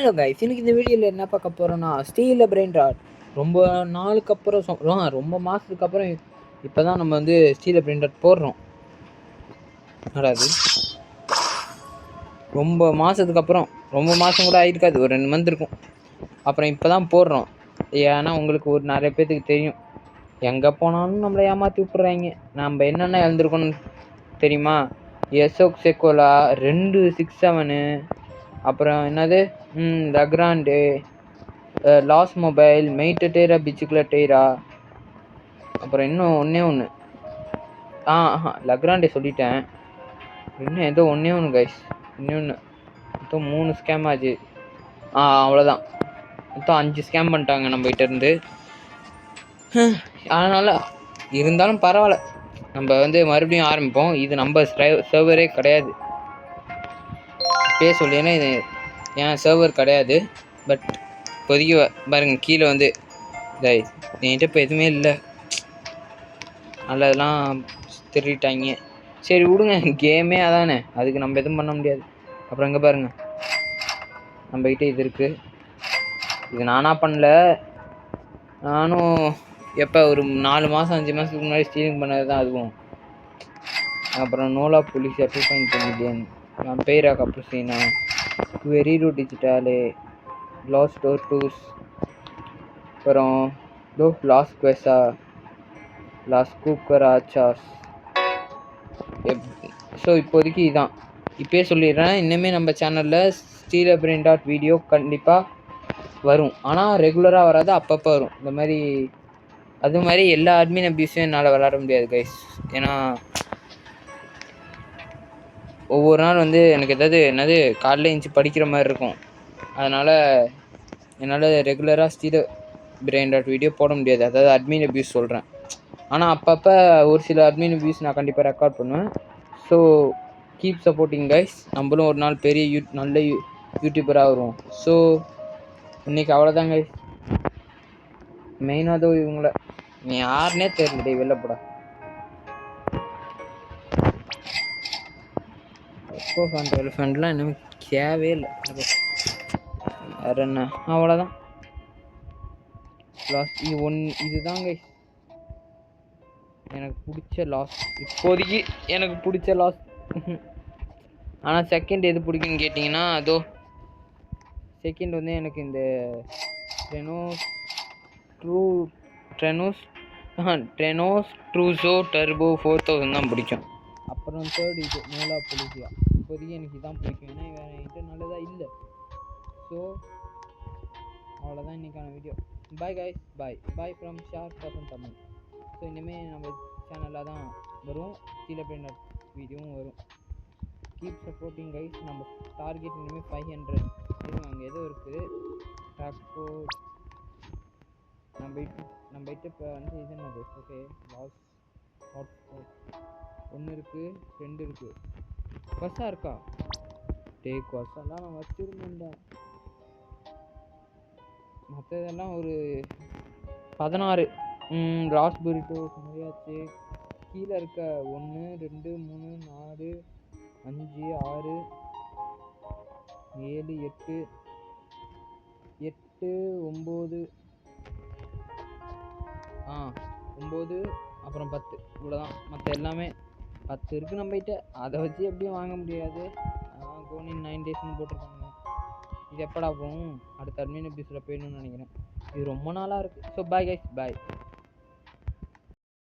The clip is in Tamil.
ஹலோ கைஸ், இன்னைக்கு இந்த வீடியோவில் என்ன பார்க்க போகிறோன்னா ஸ்டீல் பிரெயின் ராட். ரொம்ப நாளுக்கு அப்புறம் ரொம்ப மாதத்துக்கு அப்புறம் இப்போ தான் நம்ம வந்து ஸ்டீல் பிரெயின் ராட் போடுறோம். அதாவது ரொம்ப மாதத்துக்கு அப்புறம், ரொம்ப மாதம் கூட ஆகிருக்காது, ஒரு 2 மந்த் இருக்கும். அப்புறம் இப்போ தான் போடுறோம். ஏன்னா உங்களுக்கு ஒரு நிறைய பேர்த்துக்கு தெரியும், எங்கே போனாலும் நம்மளை ஏமாற்றி விட்டுறாங்க. நம்ம என்னென்ன இழந்திருக்கோன்னு தெரியுமா? எஸ்ஓக் செக்கோலா 267, அப்புறம் என்னது லக்ராண்டு, லாஸ் மொபைல், மெய்டேரா பிச்சுக்குலட்டேரா, அப்புறம் இன்னும் ஒன்று லக்ராண்டே சொல்லிட்டேன். இன்னும் ஏதோ ஒன்று கைஸ், இன்னொன்று ஏதோ 3 ஸ்கேம் ஆச்சு. அவ்வளோதான், மொத்தம் 5 ஸ்கேம் பண்ணிட்டாங்க நம்ம கிட்ட இருந்து. அதனால் இருந்தாலும் பரவாயில்ல, நம்ம வந்து மறுபடியும் ஆரம்பிப்போம். இது நம்ம சர்வரே கிடையாது, பேர் சொல்லினா இது என் சர்வர் கிடையாது. பட் இப்போதைக்கு பாருங்க, கீழே வந்து என்கிட்ட இப்போ எதுவுமே இல்லை, நல்லதெல்லாம் திருட்டாங்க. சரி விடுங்க, கேமே அதானே, அதுக்கு நம்ம எதுவும் பண்ண முடியாது. அப்புறம் இங்கே பாருங்க, நம்மகிட்ட இது இருக்குது. இது நானாக பண்ணல, நானும் எப்போ ஒரு 4 மாதம் 5 மாதத்துக்கு முன்னாடி ஸ்டீலிங் பண்ணது தான் அதுவும். அப்புறம் நோலா போலீஸ் 2.2 மில்லியன், பேரா கப்புசினா, வெரிரோ டிஜிட்டாலு, லாஸ் டோர் டூஸ், அப்புறம் லாஸ் குவெசா, லாஸ் குக்கராச்சாஸ். ஸோ இப்போதைக்கு இதான், இப்போயே சொல்லிடுறேன். இன்னுமே நம்ம சேனலில் ஸ்டீல் பிரெயின் ராட் வீடியோ கண்டிப்பாக வரும். ஆனால் ரெகுலராக வராது, அப்பப்போ வரும். இந்த மாதிரி அது மாதிரி எல்லா அட்மின் அபியூஸும் என்னால் விளாட முடியாது கைஸ். ஏன்னா ஒவ்வொரு நாள் வந்து எனக்கு என்னது காலையில் எழுந்துச்சி படிக்கிற மாதிரி இருக்கும். அதனால் என்னால் ரெகுலராக ஸ்டீல் பிரெயின் ராட் வீடியோ போட முடியாது, அதாவது அட்மின் அபியூஸ் சொல்கிறேன். ஆனால் அப்பப்போ ஒரு சில அட்மின் அபியூஸ் நான் கண்டிப்பாக ரெக்கார்ட் பண்ணுவேன். So keep supporting guys. நம்மளும் ஒரு நாள் பெரிய நல்ல யூடியூபராக வருவோம். ஸோ இன்றைக்கி அவ்வளோதான் கைஸ். மெயினாக இவங்கள நீ யாருன்னே தெரியல, வெளிலப்படா. எப்போ ஃபண்ட் எலிஃபண்ட்லாம் இன்னும் கேவே இல்லை. வேறு என்ன, அவ்வளோதான். லாஸ் இதுதான் கைஸ் எனக்கு பிடிச்ச லாஸ், இப்போதைக்கு எனக்கு பிடிச்ச லாஸ். ஆனால் செகண்ட் எது பிடிக்குன்னு கேட்டிங்கன்னா, அதோ செகண்ட் வந்து எனக்கு இந்த ட்ரெனோஸ் ட்ரூசோ டர்போ 4000 தான் பிடிக்கும். அப்புறம் தேர்ட் இது நோலா பொலிசியா. இப்போதைக்கு எனக்கு இதான் பிடிக்கும், ஏன்னா வேறு என்கிட்ட நல்லதாக இல்லை. ஸோ அவ்வளோதான் இன்றைக்கான video. Bye guys, bye from sharp person Tamil. So இனிமேல் நம்ம சேனலில் தான் வரும், ஸ்டீல் பிரெயின் ராட் வீடியோவும் வரும். Keep supporting guys. நம்ம டார்கெட் இனிமேல் 500. அங்கே எதுவும் இருக்குது டாக்ஸ்போர்ட், நம்ம இப்போ வந்து இது என்னது, ஓகே லாஸ் ஹாட்ஸ்பாட் 1 இருக்குது, 2 இருக்குது. கொசா இருக்கா? கொசாலாம் நான் வச்சுருந்தேன்டா. மற்றதெல்லாம் ஒரு 16 ராஸ்பெரிட்டோ நிறையாச்சு. கீழே இருக்க 1 2 3 4 5 6 7 8 9 9, அப்புறம் 10, இவ்வளோதான். மற்ற எல்லாமே 10 இருக்குது நம்மகிட்ட. அதை வச்சு எப்படியும் வாங்க முடியாது. கோனின் 9 டேஸ்ன்னு போட்டிருக்காங்க. இது எப்படா போகும்? அடுத்த அட்மின் எபிசோட போயிடணும்னு நினைக்கிறேன். இது ரொம்ப நாளாக இருக்குது. ஸோ பாய் கைஸ், பாய்.